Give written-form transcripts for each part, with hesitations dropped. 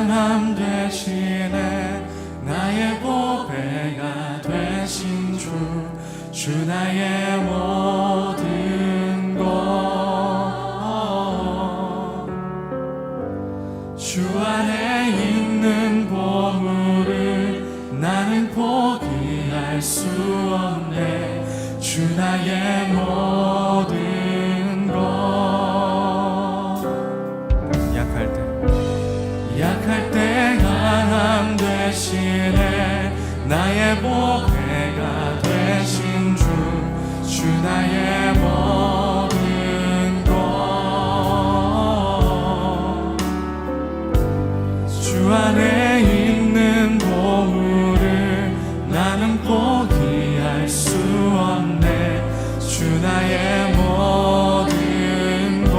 강함 되시네. 나의 보배가 되신 주 나의 모든 것. 주 안에 있는 보물을 나는 포기할 수 없네. 주 나의 모든 것. 약할 때 강함 되시네. 나의 보배가 되신 주 나의 모든 것. 주 안에 있는 보물을 나는 포기할 수 없네. 주 나의 모든 것.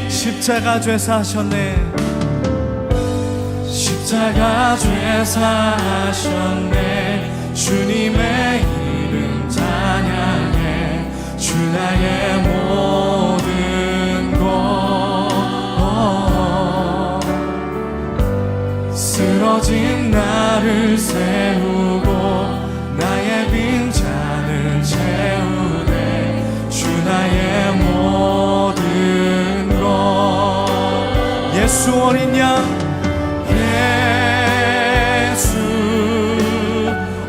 십자가 죄사하셨네. 십자가 죄사하셨네. 주님의 이름 찬양해. 주 나의 모든 것. 쓰러진 나를 세우고 나의 빈잔을 채우네. 주 나의 모든 것. 예수 어린 양, 예수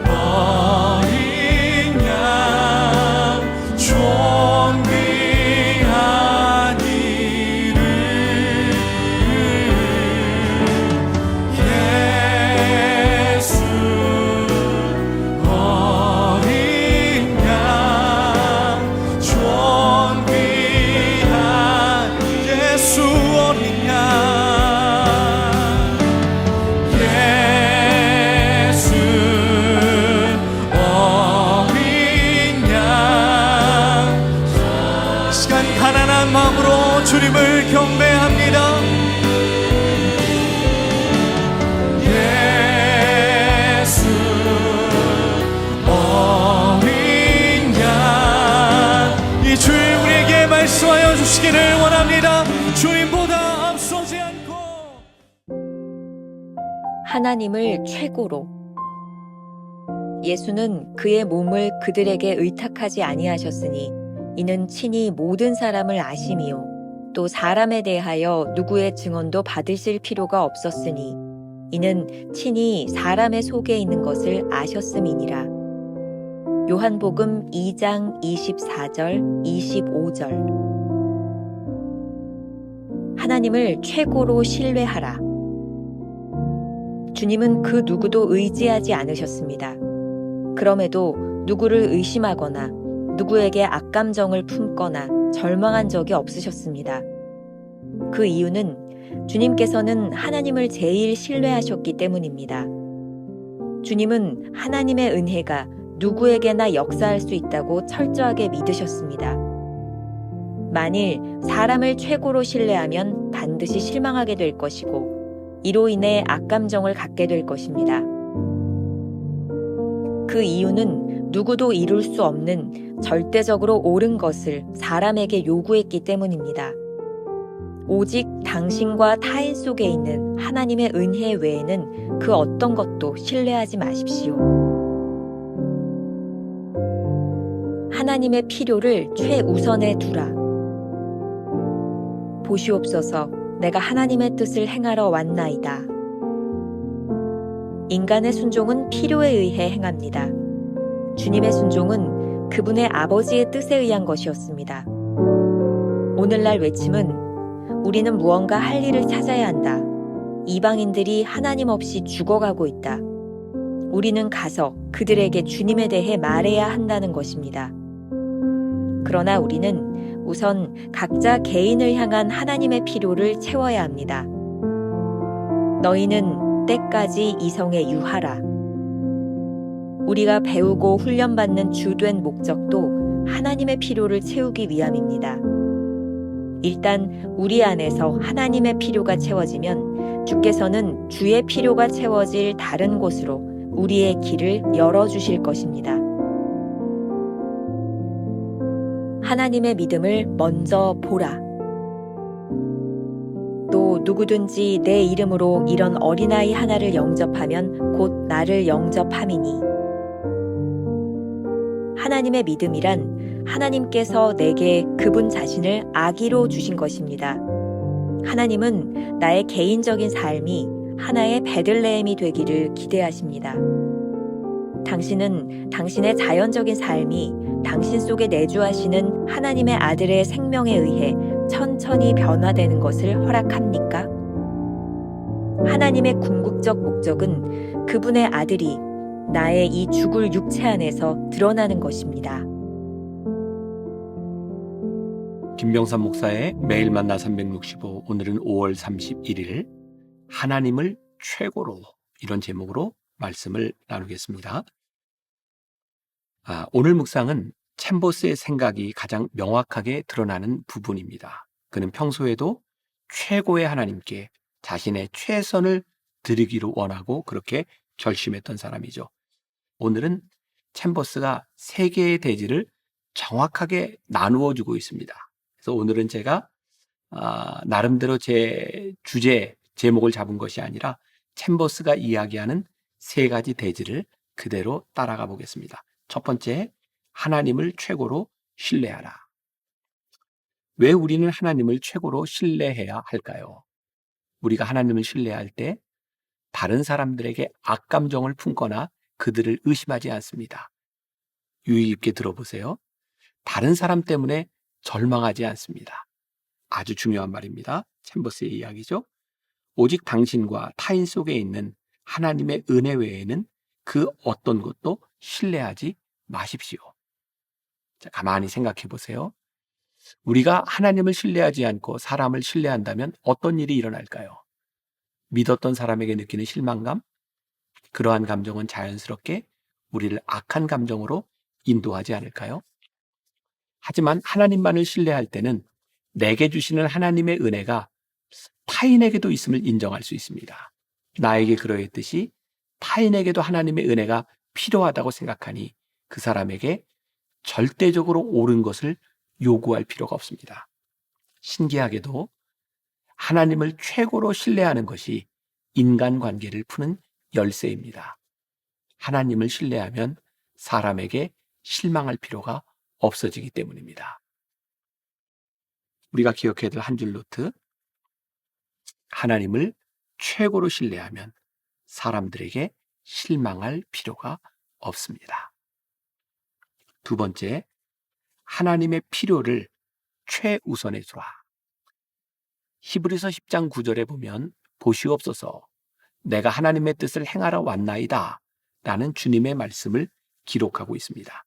어린 양, 존귀한 이름. 예수 어린 양, 존귀한 예수 어린 양. 가난한 마음으로 주님을 경배합니다. 예수 어린 양, 이 주일 우리에게 말씀하여 주시기를 원합니다. 주님보다 앞서지 않고. 하나님을 최고로. 예수는 그의 몸을 그들에게 의탁하지 아니하셨으니 이는 친히 모든 사람을 아심이요 또 사람에 대하여 누구의 증언도 받으실 필요가 없었으니 이는 친히 사람의 속에 있는 것을 아셨음이니라. 요한복음 2장 24절 25절. 하나님을 최고로 신뢰하라. 주님은 그 누구도 의지하지 않으셨습니다. 그럼에도 누구를 의심하거나 누구에게 악감정을 품거나 절망한 적이 없으셨습니다. 그 이유는 주님께서는 하나님을 제일 신뢰하셨기 때문입니다. 주님은 하나님의 은혜가 누구에게나 역사할 수 있다고 철저하게 믿으셨습니다. 만일 사람을 최고로 신뢰하면 반드시 실망하게 될 것이고 이로 인해 악감정을 갖게 될 것입니다. 그 이유는 누구도 이룰 수 없는 절대적으로 옳은 것을 사람에게 요구했기 때문입니다. 오직 당신과 타인 속에 있는 하나님의 은혜 외에는 그 어떤 것도 신뢰하지 마십시오. 하나님의 필요를 최우선에 두라. 보시옵소서, 내가 하나님의 뜻을 행하러 왔나이다. 인간의 순종은 필요에 의해 행합니다. 주님의 순종은 그분의 아버지의 뜻에 의한 것이었습니다. 오늘날 외침은 우리는 무언가 할 일을 찾아야 한다. 이방인들이 하나님 없이 죽어가고 있다. 우리는 가서 그들에게 주님에 대해 말해야 한다는 것입니다. 그러나 우리는 우선 각자 개인을 향한 하나님의 필요를 채워야 합니다. 너희는 때까지 이성에 유하라. 우리가 배우고 훈련받는 주된 목적도 하나님의 필요를 채우기 위함입니다. 일단 우리 안에서 하나님의 필요가 채워지면 주께서는 주의 필요가 채워질 다른 곳으로 우리의 길을 열어주실 것입니다. 하나님의 믿음을 먼저 보라. 또 누구든지 내 이름으로 이런 어린아이 하나를 영접하면 곧 나를 영접함이니. 하나님의 믿음이란 하나님께서 내게 그분 자신을 아기로 주신 것입니다. 하나님은 나의 개인적인 삶이 하나의 베들레헴이 되기를 기대하십니다. 당신은 당신의 자연적인 삶이 당신 속에 내주하시는 하나님의 아들의 생명에 의해 천천히 변화되는 것을 허락합니까? 하나님의 궁극적 목적은 그분의 아들이 나의 이 죽을 육체 안에서 드러나는 것입니다. 김병삼 목사의 매일 만나 365, 오늘은 5월 31일 하나님을 최고로, 이런 제목으로 말씀을 나누겠습니다. 오늘 묵상은 챔버스의 생각이 가장 명확하게 드러나는 부분입니다. 그는 평소에도 최고의 하나님께 자신의 최선을 드리기를 원하고 그렇게 결심했던 사람이죠. 오늘은 챔버스가 세 개의 대지를 정확하게 나누어 주고 있습니다. 그래서 오늘은 제가 나름대로 제 제목을 잡은 것이 아니라 챔버스가 이야기하는 세 가지 대지를 그대로 따라가 보겠습니다. 첫 번째, 하나님을 최고로 신뢰하라. 왜 우리는 하나님을 최고로 신뢰해야 할까요? 우리가 하나님을 신뢰할 때 다른 사람들에게 악감정을 품거나 그들을 의심하지 않습니다. 유의 깊게 들어보세요. 다른 사람 때문에 절망하지 않습니다. 아주 중요한 말입니다. 챔버스의 이야기죠. 오직 당신과 타인 속에 있는 하나님의 은혜 외에는 그 어떤 것도 신뢰하지 마십시오. 자, 가만히 생각해 보세요. 우리가 하나님을 신뢰하지 않고 사람을 신뢰한다면 어떤 일이 일어날까요? 믿었던 사람에게 느끼는 실망감? 그러한 감정은 자연스럽게 우리를 악한 감정으로 인도하지 않을까요? 하지만 하나님만을 신뢰할 때는 내게 주시는 하나님의 은혜가 타인에게도 있음을 인정할 수 있습니다. 나에게 그러했듯이 타인에게도 하나님의 은혜가 필요하다고 생각하니 그 사람에게 절대적으로 옳은 것을 요구할 필요가 없습니다. 신기하게도 하나님을 최고로 신뢰하는 것이 인간관계를 푸는 열쇠입니다. 하나님을 신뢰하면 사람에게 실망할 필요가 없어지기 때문입니다. 우리가 기억해야 될 한 줄 노트, 하나님을 최고로 신뢰하면 사람들에게 실망할 필요가 없습니다. 두 번째, 하나님의 필요를 최우선에 두라. 히브리서 10장 9절에 보면 보시옵소서 내가 하나님의 뜻을 행하러 왔나이다 라는 주님의 말씀을 기록하고 있습니다.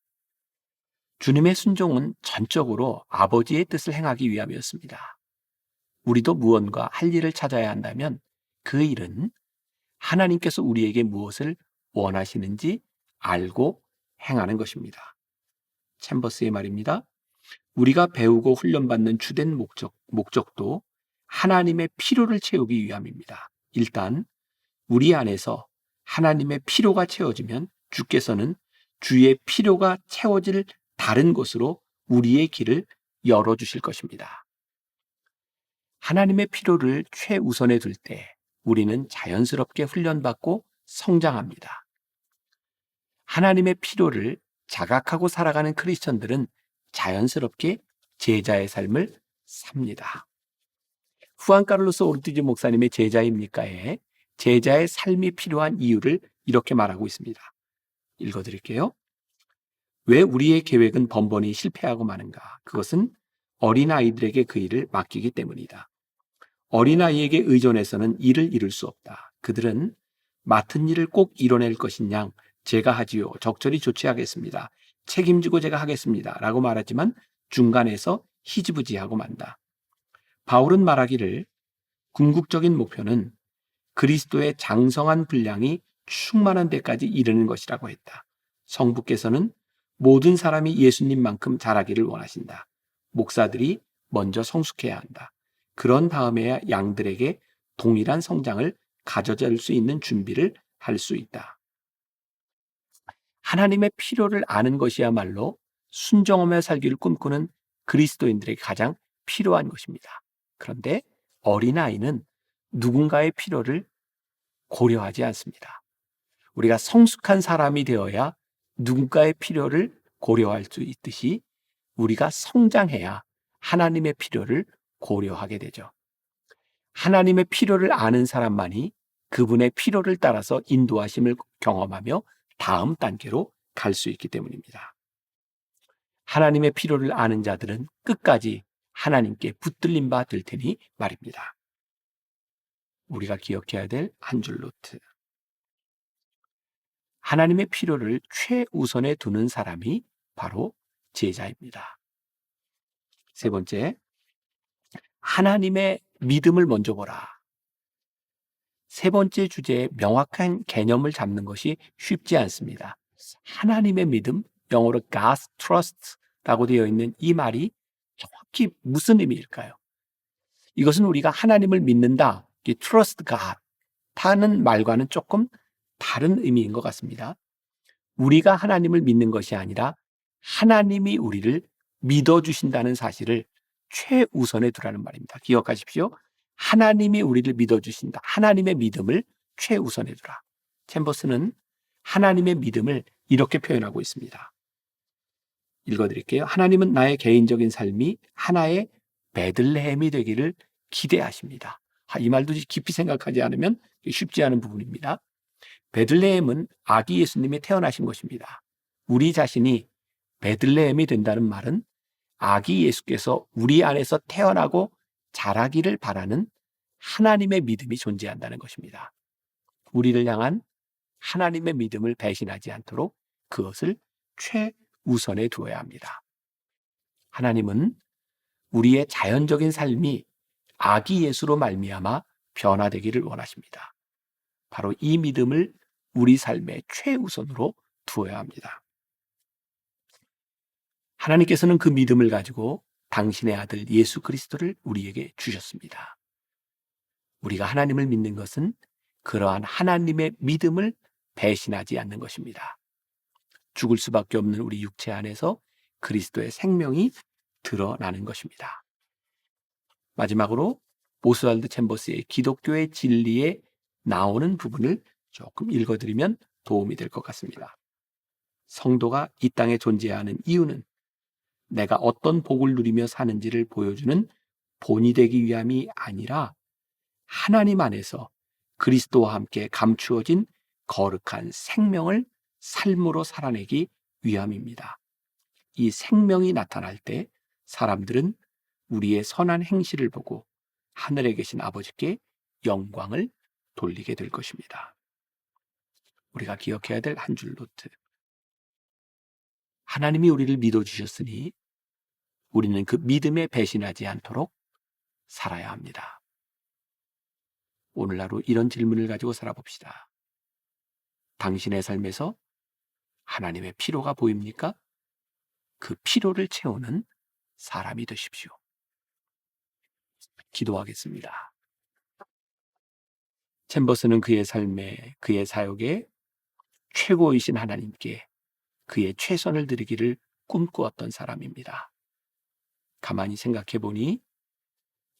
주님의 순종은 전적으로 아버지의 뜻을 행하기 위함이었습니다. 우리도 무언가 할 일을 찾아야 한다면 그 일은 하나님께서 우리에게 무엇을 원하시는지 알고 행하는 것입니다. 챔버스의 말입니다. 우리가 배우고 훈련받는 주된 목적도 하나님의 필요를 채우기 위함입니다. 일단 우리 안에서 하나님의 필요가 채워지면 주께서는 주의 필요가 채워질 다른 곳으로 우리의 길을 열어주실 것입니다. 하나님의 필요를 최우선에 둘 때 우리는 자연스럽게 훈련받고 성장합니다. 하나님의 필요를 자각하고 살아가는 크리스천들은 자연스럽게 제자의 삶을 삽니다. 후안 카를로스 오르티즈 목사님의 제자입니까에 제자의 삶이 필요한 이유를 이렇게 말하고 있습니다. 읽어드릴게요. 왜 우리의 계획은 번번이 실패하고 마는가? 그것은 어린아이들에게 그 일을 맡기기 때문이다. 어린아이에게 의존해서는 일을 이룰 수 없다. 그들은 맡은 일을 꼭 이뤄낼 것인 양 제가 하지요. 적절히 조치하겠습니다. 책임지고 제가 하겠습니다. 라고 말하지만 중간에서 희지부지하고 만다. 바울은 말하기를 궁극적인 목표는 그리스도의 장성한 분량이 충만한 데까지 이르는 것이라고 했다. 성부께서는 모든 사람이 예수님만큼 자라기를 원하신다. 목사들이 먼저 성숙해야 한다. 그런 다음에야 양들에게 동일한 성장을 가져줄 수 있는 준비를 할 수 있다. 하나님의 필요를 아는 것이야말로 순종하며 살기를 꿈꾸는 그리스도인들에게 가장 필요한 것입니다. 그런데 어린아이는 누군가의 필요를 고려하지 않습니다. 우리가 성숙한 사람이 되어야 누군가의 필요를 고려할 수 있듯이 우리가 성장해야 하나님의 필요를 고려하게 되죠. 하나님의 필요를 아는 사람만이 그분의 필요를 따라서 인도하심을 경험하며 다음 단계로 갈 수 있기 때문입니다. 하나님의 필요를 아는 자들은 끝까지 하나님께 붙들림 바 될 테니 말입니다. 우리가 기억해야 될 한 줄 노트. 하나님의 필요를 최우선에 두는 사람이 바로 제자입니다. 세 번째, 하나님의 믿음을 먼저 보라. 세 번째 주제에 명확한 개념을 잡는 것이 쉽지 않습니다. 하나님의 믿음, 영어로 God's trust라고 되어 있는 이 말이 정확히 무슨 의미일까요? 이것은 우리가 하나님을 믿는다, trust God 하는 말과는 조금 다른 의미인 것 같습니다. 우리가 하나님을 믿는 것이 아니라 하나님이 우리를 믿어주신다는 사실을 최우선에 두라는 말입니다. 기억하십시오. 하나님이 우리를 믿어주신다. 하나님의 믿음을 최우선에 두라. 챔버스는 하나님의 믿음을 이렇게 표현하고 있습니다. 읽어드릴게요. 하나님은 나의 개인적인 삶이 하나의 베들레헴이 되기를 기대하십니다. 이 말도 깊이 생각하지 않으면 쉽지 않은 부분입니다. 베들레헴은 아기 예수님이 태어나신 것입니다. 우리 자신이 베들레헴이 된다는 말은 아기 예수께서 우리 안에서 태어나고 자라기를 바라는 하나님의 믿음이 존재한다는 것입니다. 우리를 향한 하나님의 믿음을 배신하지 않도록 그것을 최우선에 두어야 합니다. 하나님은 우리의 자연적인 삶이 아기 예수로 말미암아 변화되기를 원하십니다. 바로 이 믿음을 우리 삶의 최우선으로 두어야 합니다. 하나님께서는 그 믿음을 가지고 당신의 아들 예수 그리스도를 우리에게 주셨습니다. 우리가 하나님을 믿는 것은 그러한 하나님의 믿음을 배신하지 않는 것입니다. 죽을 수밖에 없는 우리 육체 안에서 그리스도의 생명이 드러나는 것입니다. 마지막으로 오스왈드 챔버스의 기독교의 진리에 나오는 부분을 조금 읽어드리면 도움이 될 것 같습니다. 성도가 이 땅에 존재하는 이유는 내가 어떤 복을 누리며 사는지를 보여주는 본이 되기 위함이 아니라 하나님 안에서 그리스도와 함께 감추어진 거룩한 생명을 삶으로 살아내기 위함입니다. 이 생명이 나타날 때 사람들은 우리의 선한 행실을 보고 하늘에 계신 아버지께 영광을 돌리게 될 것입니다. 우리가 기억해야 될 한 줄 노트. 하나님이 우리를 믿어주셨으니 우리는 그 믿음에 배신하지 않도록 살아야 합니다. 오늘 하루 이런 질문을 가지고 살아봅시다. 당신의 삶에서 하나님의 필요가 보입니까? 그 필요를 채우는 사람이 되십시오. 기도하겠습니다. 챔버스는 그의 삶에, 그의 사역에 최고이신 하나님께 그의 최선을 드리기를 꿈꾸었던 사람입니다. 가만히 생각해 보니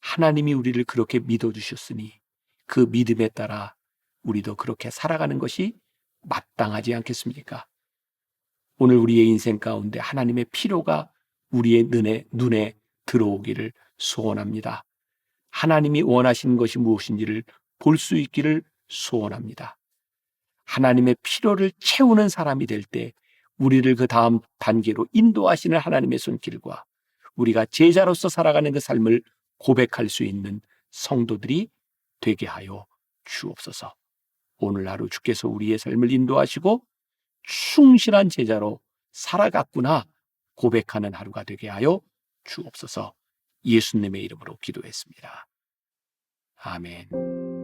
하나님이 우리를 그렇게 믿어주셨으니 그 믿음에 따라 우리도 그렇게 살아가는 것이 마땅하지 않겠습니까? 오늘 우리의 인생 가운데 하나님의 필요가 우리의 눈에 들어오기를 소원합니다. 하나님이 원하시는 것이 무엇인지를 볼 수 있기를 소원합니다. 하나님의 필요를 채우는 사람이 될 때 우리를 그 다음 단계로 인도하시는 하나님의 손길과 우리가 제자로서 살아가는 그 삶을 고백할 수 있는 성도들이 되게 하여 주옵소서. 오늘 하루 주께서 우리의 삶을 인도하시고 충실한 제자로 살아갔구나 고백하는 하루가 되게 하여 주옵소서. 예수님의 이름으로 기도했습니다. 아멘.